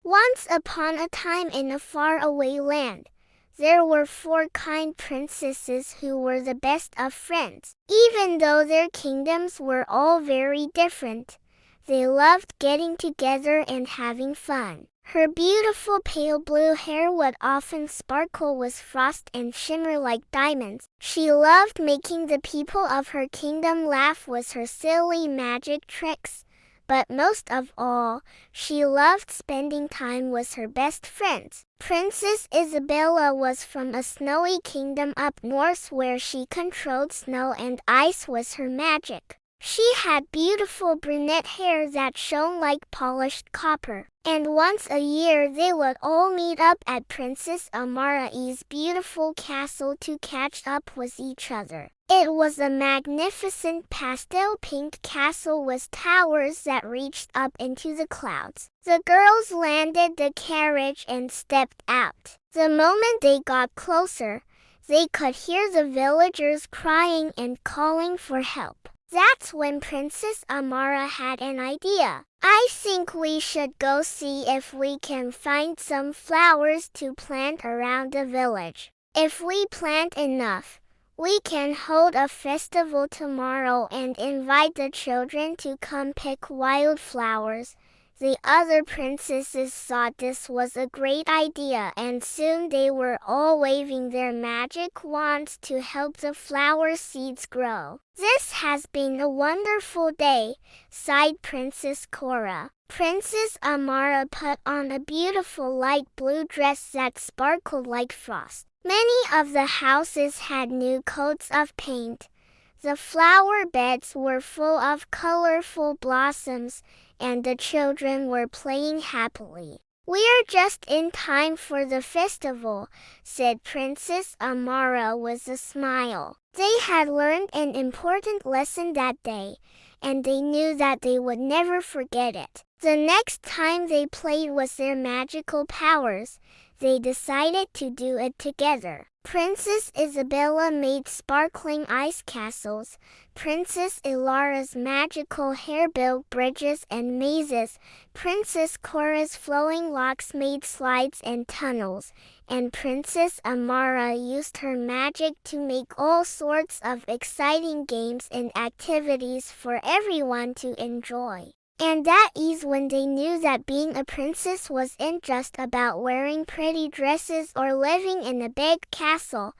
Once upon a time in a faraway land, there were 4 kind princesses who were the best of friends. Even though their kingdoms were all very different, they loved getting together and having fun. Her beautiful pale blue hair would often sparkle with frost and shimmer like diamonds. She loved making the people of her kingdom laugh with her silly magic tricks. But most of all, she loved spending time with her best friends. Princess Isabella was from a snowy kingdom up north where she controlled snow and ice with her magic. She had beautiful brunette hair that shone like polished copper. And once a year they would all meet up at Princess Amara's beautiful castle to catch up with each other. It was a magnificent pastel pink castle with towers that reached up into the clouds. The girls landed the carriage and stepped out. The moment they got closer, they could hear the villagers crying and calling for help. That's when Princess Amara had an idea. I think we should go see if we can find some flowers to plant around the village. If we plant enough, we can hold a festival tomorrow and invite the children to come pick wildflowers. The other princesses thought this was a great idea, and soon they were all waving their magic wands to help the flower seeds grow. This has been a wonderful day, sighed Princess Cora. Princess Amara put on a beautiful light blue dress that sparkled like frost. Many of the houses had new coats of paint. The flower beds were full of colorful blossoms, and the children were playing happily. "We're just in time for the festival," said Princess Amara with a smile. They had learned an important lesson that day, and they knew that they would never forget it. The next time they played with their magical powers, they decided to do it together. Princess Isabella made sparkling ice castles. Princess Ilara's magical hair built bridges and mazes. Princess Cora's flowing locks made slides and tunnels. And Princess Amara used her magic to make all sorts of exciting games and activities for everyone to enjoy. And that is when they knew that being a princess wasn't just about wearing pretty dresses or living in a big castle.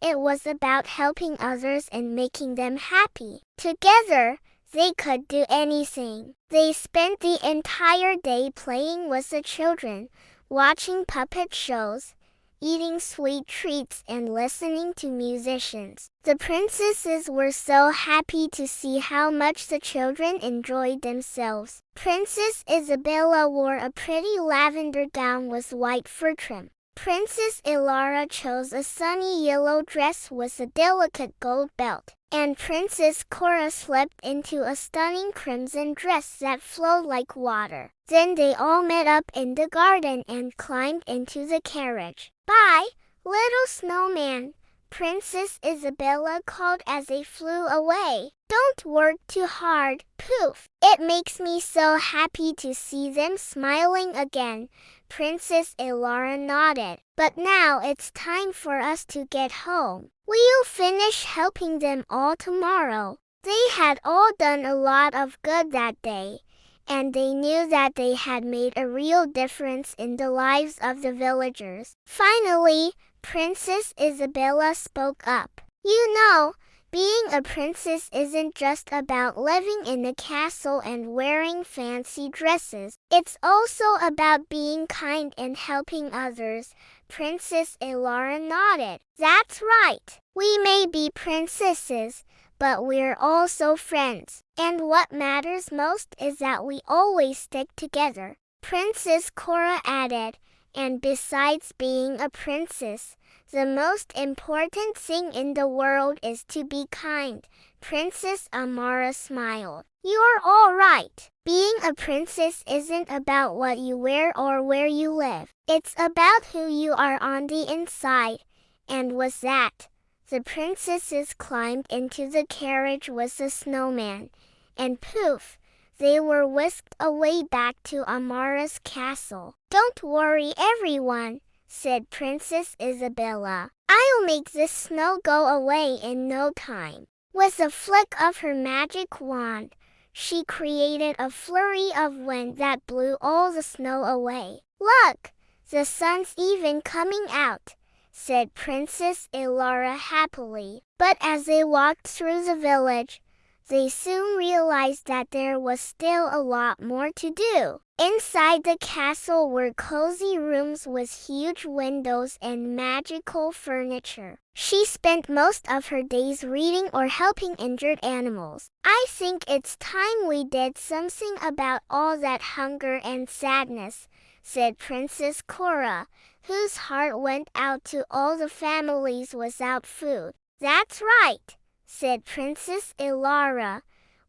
It was about helping others and making them happy. Together, they could do anything. They spent the entire day playing with the children, watching puppet shows, eating sweet treats and listening to musicians. The princesses were so happy to see how much the children enjoyed themselves. Princess Isabella wore a pretty lavender gown with white fur trim. Princess Ilara chose a sunny yellow dress with a delicate gold belt. And Princess Cora slipped into a stunning crimson dress that flowed like water. Then they all met up in the garden and climbed into the carriage. "Bye, little snowman," Princess Isabella called as they flew away. "Don't work too hard, poof." "It makes me so happy to see them smiling again," Princess Ilara nodded. "But now it's time for us to get home. We'll finish helping them all tomorrow." They had all done a lot of good that day, and they knew that they had made a real difference in the lives of the villagers. Finally, Princess Isabella spoke up. "You know, being a princess isn't just about living in a castle and wearing fancy dresses. It's also about being kind and helping others." Princess Ilara nodded. "That's right. We may be princesses, but we're also friends. And what matters most is that we always stick together," Princess Cora added. "And besides being a princess, the most important thing in the world is to be kind." Princess Amara smiled. "You're all right. Being a princess isn't about what you wear or where you live. It's about who you are on the inside." And with that, the princesses climbed into the carriage with the snowman, and poof, they were whisked away back to Amara's castle. "Don't worry, everyone," said Princess Isabella. "I'll make this snow go away in no time." With a flick of her magic wand, she created a flurry of wind that blew all the snow away. "Look, the sun's even coming out," said Princess Ilara happily. But as they walked through the village, they soon realized that there was still a lot more to do. Inside the castle were cozy rooms with huge windows and magical furniture. She spent most of her days reading or helping injured animals. "I think it's time we did something about all that hunger and sadness," said Princess Cora, whose heart went out to all the families without food. "That's right," said Princess Ilara.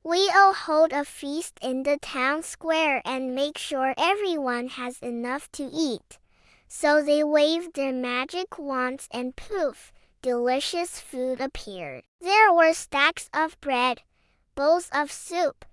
"We'll hold a feast in the town square and make sure everyone has enough to eat." So they waved their magic wands and poof, delicious food appeared. There were stacks of bread, bowls of soup,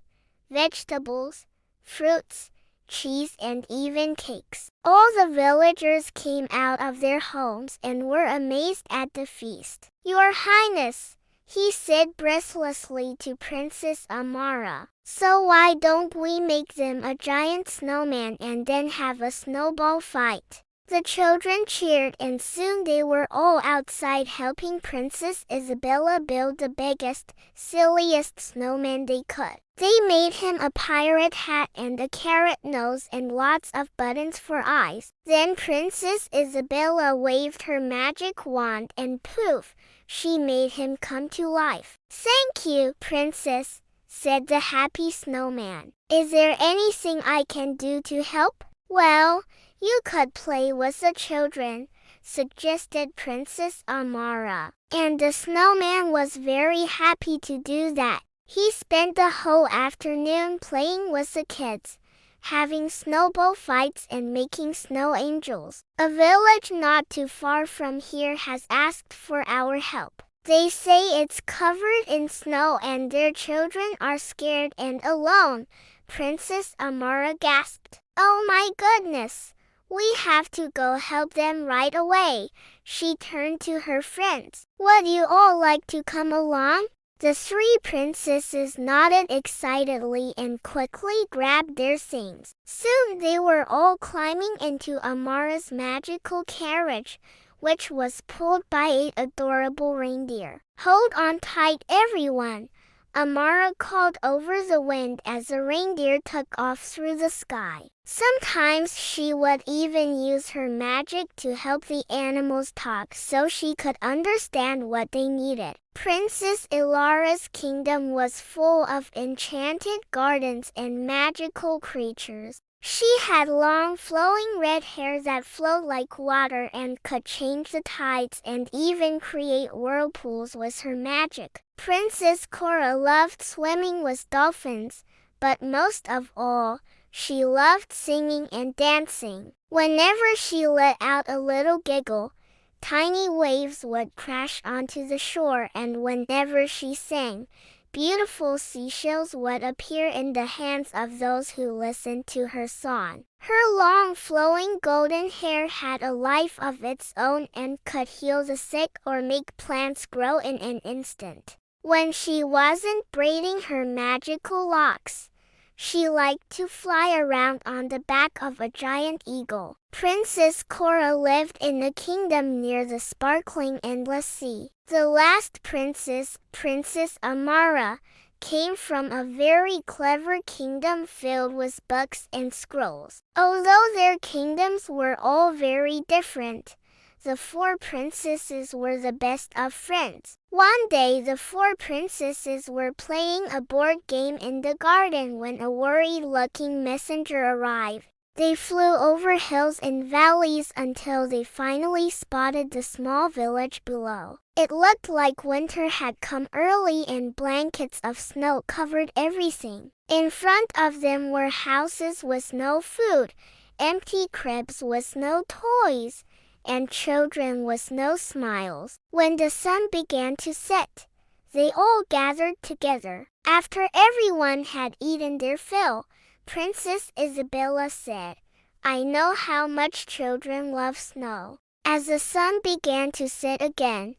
vegetables, fruits, cheese, and even cakes. All the villagers came out of their homes and were amazed at the feast. "Your Highness," he said breathlessly to Princess Amara, "so why don't we make them a giant snowman and then have a snowball fight?" The children cheered, and soon they were all outside helping Princess Isabella build the biggest, silliest snowman they could. They made him a pirate hat and a carrot nose and lots of buttons for eyes. Then Princess Isabella waved her magic wand and poof, she made him come to life. "Thank you, Princess," said the happy snowman. "Is there anything I can do to help?" "Well, you could play with the children," suggested Princess Amara. And the snowman was very happy to do that. He spent the whole afternoon playing with the kids, having snowball fights and making snow angels. "A village not too far from here has asked for our help. They say it's covered in snow and their children are scared and alone," Princess Amara gasped. "Oh my goodness! We have to go help them right away." She turned to her friends. "Would you all like to come along?" The three princesses nodded excitedly and quickly grabbed their things. Soon they were all climbing into Amara's magical carriage, which was pulled by 8 adorable reindeer. "Hold on tight, everyone," Amara called over the wind as the reindeer took off through the sky. Sometimes she would even use her magic to help the animals talk so she could understand what they needed. Princess Ilara's kingdom was full of enchanted gardens and magical creatures. She had long flowing red hair that flowed like water and could change the tides and even create whirlpools with her magic. Princess Cora loved swimming with dolphins, but most of all, she loved singing and dancing. Whenever she let out a little giggle, tiny waves would crash onto the shore, and whenever she sang, beautiful seashells would appear in the hands of those who listened to her song. Her long flowing golden hair had a life of its own and could heal the sick or make plants grow in an instant. When she wasn't braiding her magical locks, she liked to fly around on the back of a giant eagle. Princess Cora lived in a kingdom near the sparkling endless sea. The last princess, Princess Amara, came from a very clever kingdom filled with books and scrolls. Although their kingdoms were all very different, the 4 princesses were the best of friends. One day the 4 princesses were playing a board game in the garden when a worried-looking messenger arrived. They flew over hills and valleys until they finally spotted the small village below. It looked like winter had come early and blankets of snow covered everything. In front of them were houses with no food, empty cribs with no toys, and children with no smiles. When the sun began to set, They all gathered together. After everyone had eaten their fill, Princess Isabella said, "I know how much children love snow." As the sun began to set again,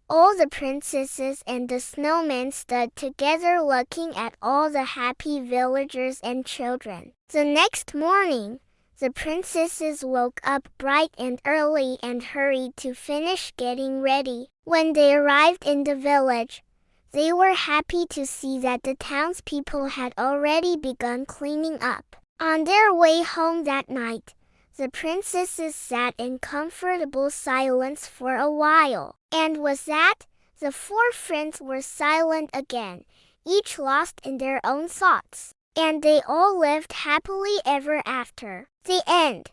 all the princesses and the snowman stood together looking at all the happy villagers and children. The next morning, the princesses woke up bright and early and hurried to finish getting ready. When they arrived in the village, they were happy to see that the townspeople had already begun cleaning up. On their way home that night, the princesses sat in comfortable silence for a while. And with that, the four friends were silent again, each lost in their own thoughts. And they all lived happily ever after. The end.